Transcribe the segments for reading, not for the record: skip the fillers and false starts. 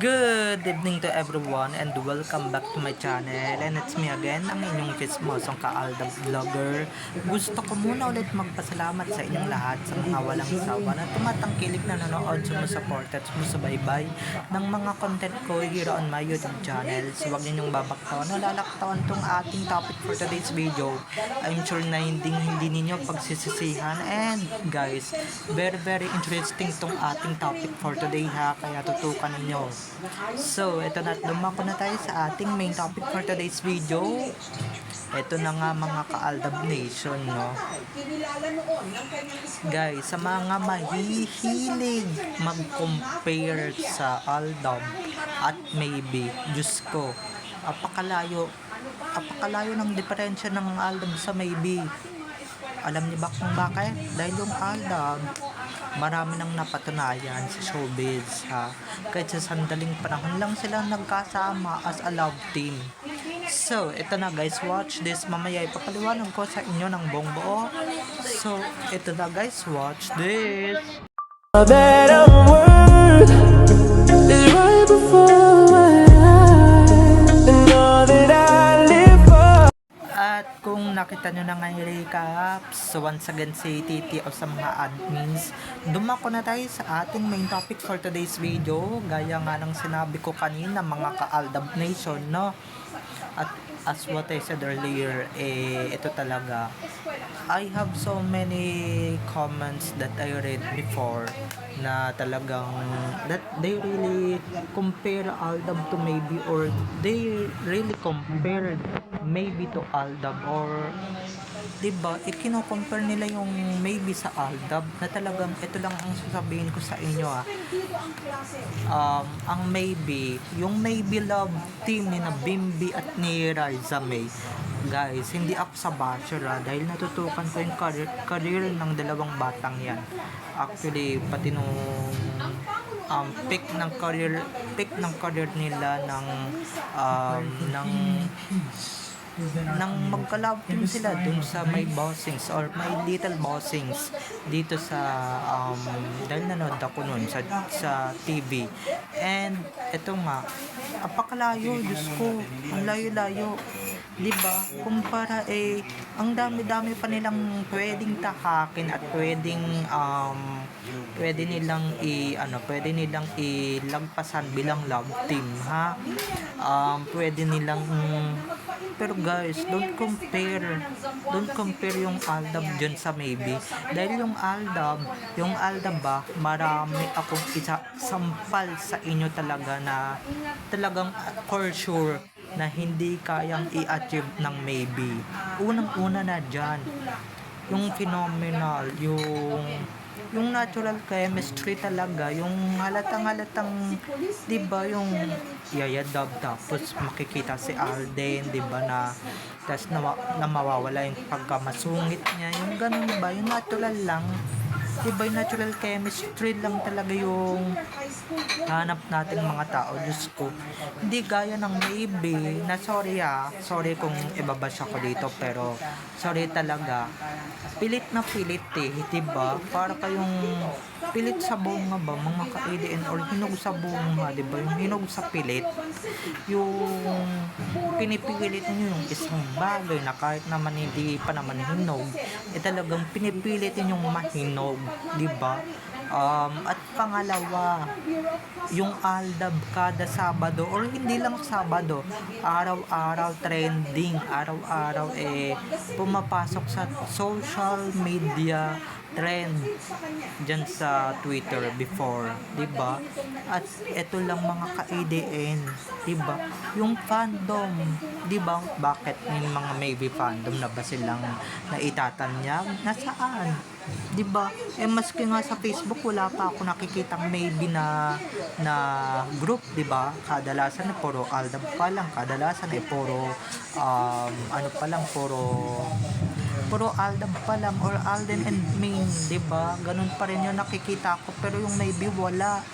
Good evening to everyone and welcome back to my channel, and it's me again, ang inyong chismosong ka-Aldab vlogger. Gusto ko muna ulit magpasalamat sa inyong lahat sa mga walang sawa na tumatangkilik na nanonood, sumusupport at sumusubaybay ng mga content ko here on my YouTube channel. So huwag ninyong babaktawan o lalaktawan tong ating topic for today's video. I'm sure na hindi ninyo pagsisisihan, and guys, very interesting tong ating topic for today ha, kaya tutukan ninyo. So, ito na, lumako na tayo sa ating main topic for today's video. Ito na nga mga ka-Aldab Nation, no? Guys, sa mga mahihilig mag-compare sa Aldab at maybe, Diyos ko, apakalayo ng diferensya ng Aldab sa maybe. Alam niyo ba kung bakit? Dahil yung Aldab, marami nang napatunayan sa showbiz ha. Kahit sa sandaling panahon lang sila nagkasama as a love team. So, ito na guys, watch this. Mamaya ipapaliwanag ko sa inyo ng buong buo. So, ito na guys, watch this. That word is right before my eyes, and all that I live for. At kung nakita nyo na nga yung recaps, so once again si Titi o sa mga admins, dumako na tayo sa ating main topic for today's video. Gaya nga ng sinabi ko kanina mga ka-Aldab Nation, no? At as what I said earlier, ito talaga, I have so many comments that I read before na talagang that they really compare Aldab to maybe, or they really compared maybe to Aldab, or diba, ikino-compare nila yung maybe sa Aldab na talagang ito lang ang sasabihin ko sa inyo ang maybe, yung maybe love team ni na Bimbi at ni Raisa May. Guys, hindi ako sa basher dahil natutukan ko yung career ng dalawang batang yan. Actually, pati nung peak ng career nila nang magka-love team sila dun sa may bossings or may little bossings dito sa dahil nanood ako nun sa TV, and eto nga, apakalayo, Diyos ko, ang layo-layo, diba? Kumpara ang dami-dami pa nilang pwedeng tahakin at pwede nilang ilagpasan bilang love team ha. Pwede nilang pero guys, don't compare yung Aldab dyan sa maybe, dahil yung Aldab ba, marami akong sampal sa inyo talaga na talagang for sure na hindi kayang i-achieve ng maybe. Unang-una na dyan yung phenomenal, yung natural chemistry talaga, yung halatang diba, yung Yaya Dab, tapos makikita si Alden, diba, na tas na mawawala yung pagkamasungit niya, yung ganun ba, yung natural lang, diba, yung natural chemistry lang talaga yung hanap natin mga tao. Diyos ko, hindi gaya ng maybe na sorry kung ibabash ako dito, pero sorry talaga, pilit na pilit diba, para kayong pilit sa bunga ba mga ka-ADN, or hinog sa bunga, diba, yung hinog sa pilit, yung pinipilit nyo yung isang bagay na kahit naman hindi pa naman hinog, talagang pinipilit yung mahinog, diba? At pangalawa, yung Aldab kada Sabado, or hindi lang Sabado, araw-araw trending, araw-araw pumapasok sa social media trend dyan sa Twitter before, diba? At eto lang mga ka-ADN, diba? Yung fandom, diba? Bakit yung mga maybe fandom na ba silang naitatanyag? Nasaan? Diba? Maski nga sa Facebook wala pa ako nakikitang maybe na group, diba? Kadalasan puro Aldab pa lang, kadalasan puro puro Aldab pa lang, or Alden and Main, diba? Ganun pa rin yung nakikita ko, pero yung maybe wala.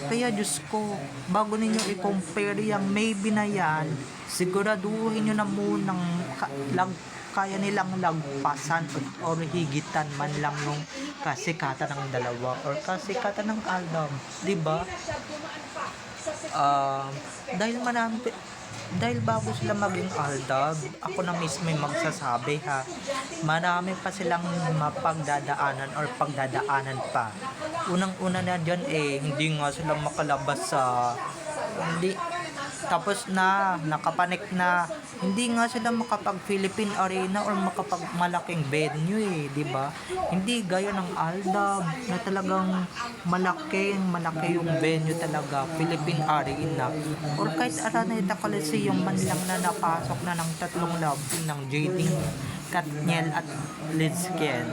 Kaya Diyos ko, bago ninyo i-compare yung maybe na yan, siguraduhin nyo na munang kaya nilang lagpasan or higitan man lang yung kasikatan ng dalawa or kasikatan ng Aldab, 'di ba? um, dahil marami, dahil bago sila maging aldab, ako na mismo yung magsasabi ha, marami pa silang mapagdadaanan or pagdadaanan pa. Unang-una na dyan hindi nga sila makalabas sa, hindi, tapos na, nakapanik na, hindi nga sila makapag Philippine Arena or makapag malaking venue di ba? Hindi gaya ng Aldab na talagang malaki yung venue talaga, Philippine Arena. Or kahit Araneta Coliseum man lang na napasok na ng 3 love team ng JD, Katniel at Lizken,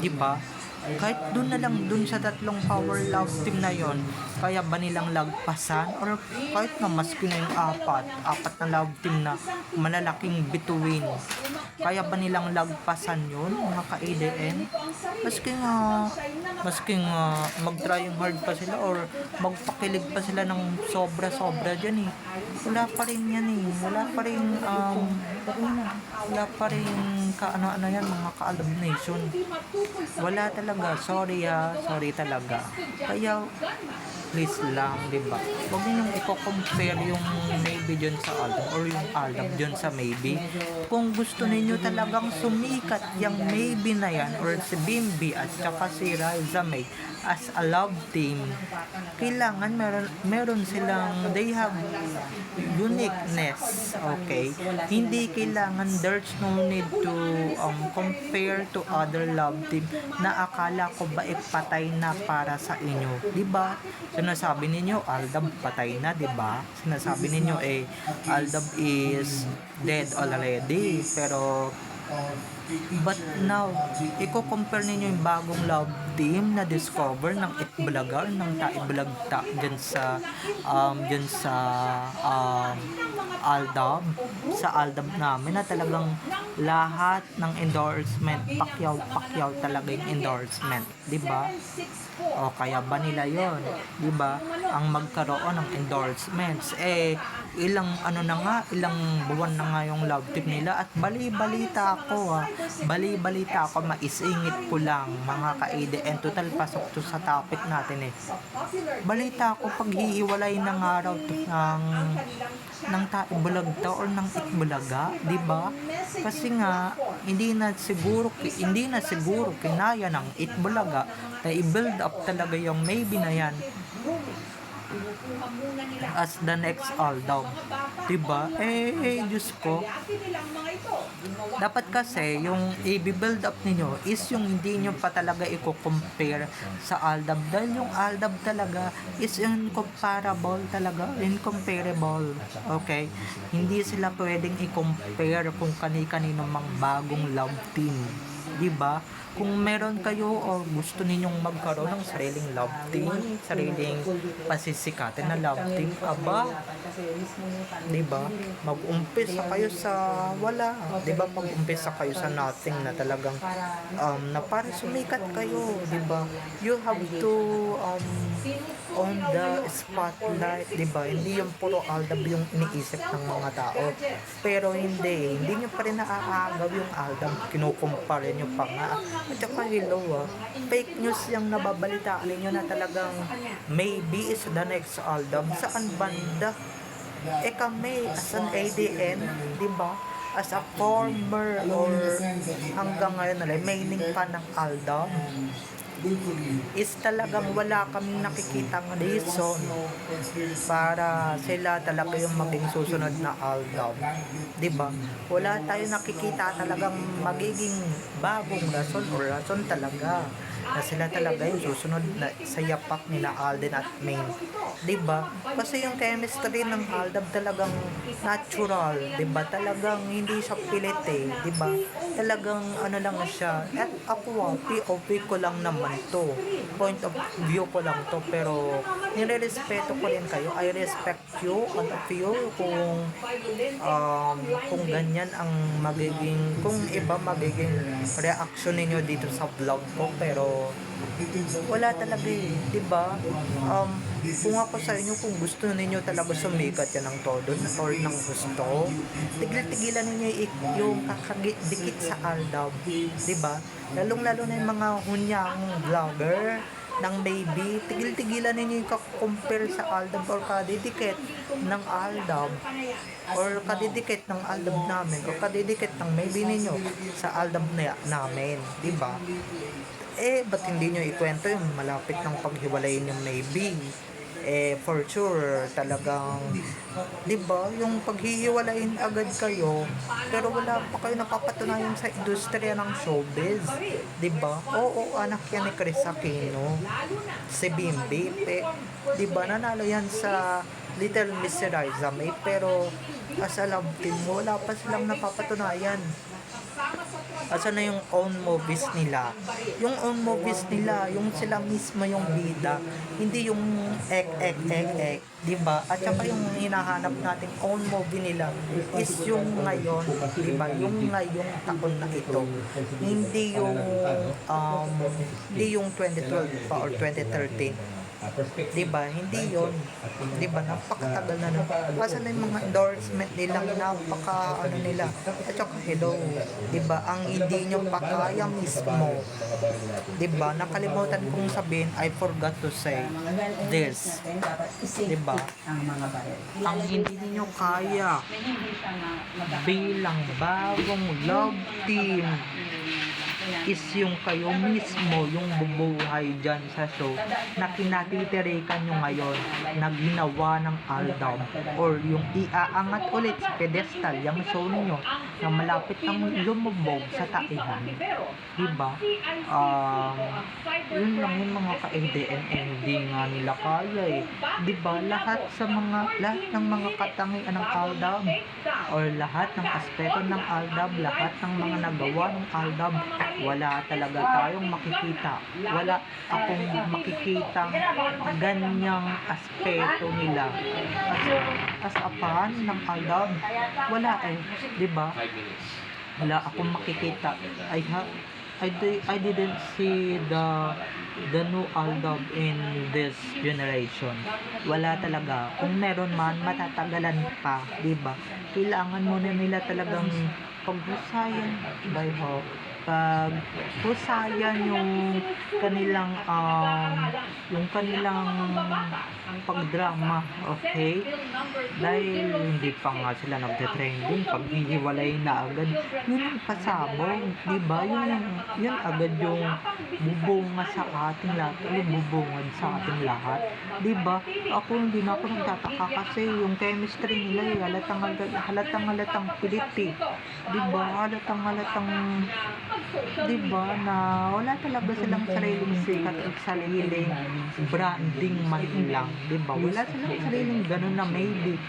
di ba? Kahit dun na lang, dun sa 3 power love team na yon, kaya ba nilang lagpasan? Or kahit na maski na yung apat na love team na malalaking bituin, kaya ba nilang lagpasan yun, mga ka-ADN? Maski nga mag-trying hard pa sila or magpakilig pa sila ng sobra-sobra dyan wala pa rin yan wala pa rin kaano-ano yan, mga ka-Aldab Nation. Wala talaga, sorry talaga. Kaya please lang, diba? Huwag ninyong i-compare yung maybe dyan sa Aldab or yung Aldab dyan sa maybe. Kung gusto ninyo talagang sumikat yung maybe na yan or si Bimbi at saka si Raisa May as a love team, kailangan meron silang, they have uniqueness, okay? Hindi kailangan, there's no need to compare to other love team na akala ko ba patay na para sa inyo, diba? Sinasabi ninyo Aldab patay na, diba? Sinasabi ninyo Aldab is dead already, pero but now, i-compare ninyo yung bagong love team na discover ng Itbulaga, ng Taibulagta dyan sa Aldab, sa Aldab namin na talagang lahat ng endorsement, pakyaw talaga yung endorsement, di ba? O kaya ba nila yon, di ba? Ang magkaroon ng endorsements ilang buwan na nga yung love team nila at bali-balita ako, maisingit ko lang, mga ka-ADN, total pasok to sa topic natin balita ko paghihiwalay ng araw ng Taibulagta or ng Itbulaga, di ba? Kasi nga hindi na siguro kinaya ng Itbulaga na i-build up talaga yung maybe na yan as the next Aldab, diba? Diyos ko, dapat kasi yung i-build up niyo is yung hindi nyo pa talaga i-compare sa Aldab, dahil yung Aldab talaga is incomparable talaga, incomparable, okay? Hindi sila pwedeng i-compare kung kani-kanino mang bagong love team, diba? Kung meron kayo o gusto ninyong magkaroon ng sariling love team, sariling pasisikatin na love team, diba? Mag-umpisa kayo sa wala, diba? Mag-umpisa kayo sa nothing na talagang na para sumikat kayo, diba? You have to on the spotlight, diba? Hindi yung puro Aldab yung iniisip ng mga tao, pero hindi nyo pa rin naaagaw yung Aldab, kinukumpare nyo pa nga. At saka fake news yung nababalitaan ninyo na talagang maybe is the next Aldab. Saan banda? Kami as an ADN, diba? As a former or hanggang ngayon remaining pa ng Aldab, is talagang wala kaming nakikitang reason para sila talaga yung maging susunod na Aldab, diba? Wala tayo nakikita talagang magiging bagong rason talaga na sila talaga yung susunod na sa yapak nila Alden at Main, diba? Kasi yung chemistry ng Aldab talagang natural, diba? Talagang hindi siya pilit diba? Talagang ano lang siya. At ako POV ko lang naman to, point of view ko lang to, pero nire-respeto ko rin kayo. I respect you, all of you, kung ganyan ang magiging, kung iba magiging reaction ninyo dito sa vlog ko, pero wala talaga diba? Kung ako sa inyo, kung gusto ninyo talaga sumikat yan ng todo or ng gusto, tigil-tigilan ninyo yung kakadikit sa Aldab, diba? Lalong-lalo na yung mga hunyang vlogger ng maybe, tigil-tigilan ninyo yung compare sa Aldab or kadidikit ng Aldab or kadidikit ng Aldab namin o kadidikit ng maybe ninyo sa Aldab namin, di ba? Ba't hindi nyo ikwento yung malapit ng paghiwalayin yung maybe? For sure, talagang, di ba, yung paghihiwalayin agad kayo, pero wala pa kayo napapatunayan sa industriya ng showbiz, di ba? Oo, anak yan ni Chris Aquino, si Bimbi, di ba, nanalo yan sa Little Miss Eliza May, pero as a love team, wala pa silang napapatunayan. Asan na yung own movies nila? Yung own movies nila, yung sila mismo yung bida, hindi yung di ba? At saka yung hinahanap natin own movie nila is yung ngayon, di ba? Yung ngayong taon na ito. Hindi yung 2012 pa or 2013. Diba? Hindi yon. Diba? Napakatagal na nun. Kasi na yung mga endorsement nilang napaka nila. At saka hello. Diba? Ang hindi nyo pa kaya mismo. Diba? Nakalimutan kong sabihin, I forgot to say this. Diba? Ang hindi nyo kaya bilang bagong love team is yung kayo mismo yung bubuhay dyan sa show na kinatitirikan nyo ngayon na ginawa ng Aldab or yung iaangat ulit sa pedestal yung show ninyo na malapit nang lumubog sa taihan, diba? Yun lang yung mga ka-ADN hindi nga nila kaya diba? Lahat ng mga katangian ng Aldab or lahat ng aspeto ng Aldab, lahat ng mga nagawa ng Aldab, wala talaga tayong makikita. Wala akong makikitang ganyang aspeto nila. As a fan ng Aldab, wala diba? Wala akong makikita. I didn't see the new Aldab in this generation. Wala talaga. Kung meron man, matatagalan pa, diba? Kailangan muna nila talagang paghusayan paghusayan yung kanilang pagdrama, okay? Dahil hindi pa nga sila nagte-trending, paghihiwalay na agad, yun yung pasabog, diba? Yun agad yung bubunga sa ating lahat, bubungad sa ating lahat, diba? Hindi na ako nagtataka kasi yung chemistry nila, halatang pilit, diba? Diba, na wala talaga silang sariling sikat at sariling branding man lang, diba? Wala silang sariling ganun na maybe,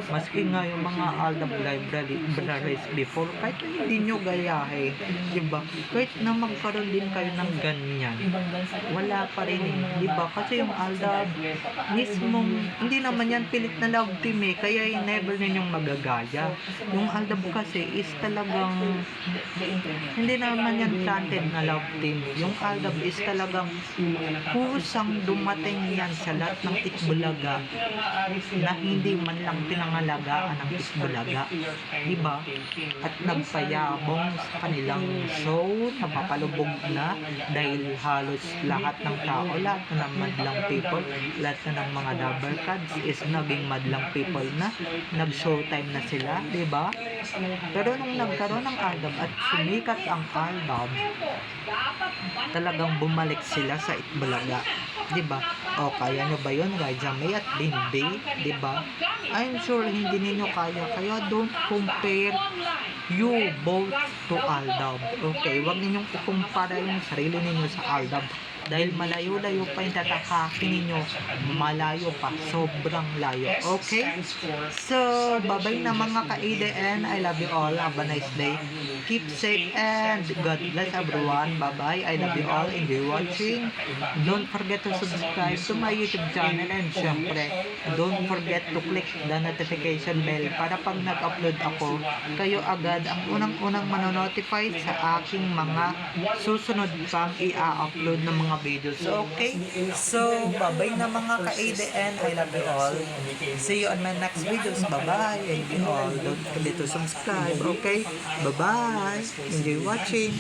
maski nga yung mga Aldab libraries before, kahit hindi nyo gayahin, diba? Kahit na magkaroon din kayo ng ganyan, wala pa rin diba? Kasi yung Aldab mismong, hindi naman yan pilit na love team kaya never ninyong magagaya. Yung Aldab kasi is talagang hindi naman yan planted na love team. Yung Aldab is talagang kusang dumating yan sa lahat ng Itbulaga na hindi man lang pinangalagaan ng Itbulaga, diba? At nagpayabong sa kanilang show, napapalubog na dahil halos lahat ng tao, lahat na ng madlang people, lahat na ng mga double cards is naging madlang people na, nag-showtime na sila, diba? Pero nung nagkaroon ng Aldab at sumikat ang Aldab, talagang bumalik sila sa Itbulaga, diba? O kaya nyo ba yun, Eliza May at Bimbi, diba? I'm sure hindi ninyo kaya don't compare you both to Aldab, okay? Huwag ninyong ikumpara yung sarili ninyo sa Aldab dahil malayo-layo pa yung tatakakin ninyo, malayo pa, sobrang layo, okay? So, bye-bye na mga ka-ADN, I love you all, have a nice day, keep safe and God bless everyone, bye-bye, I love you all, enjoy watching, don't forget to subscribe to my YouTube channel and syempre, don't forget to click the notification bell para pag nag-upload ako, kayo agad ang unang-unang manonotify sa aking mga susunod pang i-upload ng mga videos. Okay? So, bye-bye na mga ka-ADN. I love you all. See you on my next videos. Bye-bye. And you all, don't forget to subscribe. Okay? Bye-bye. Enjoy watching.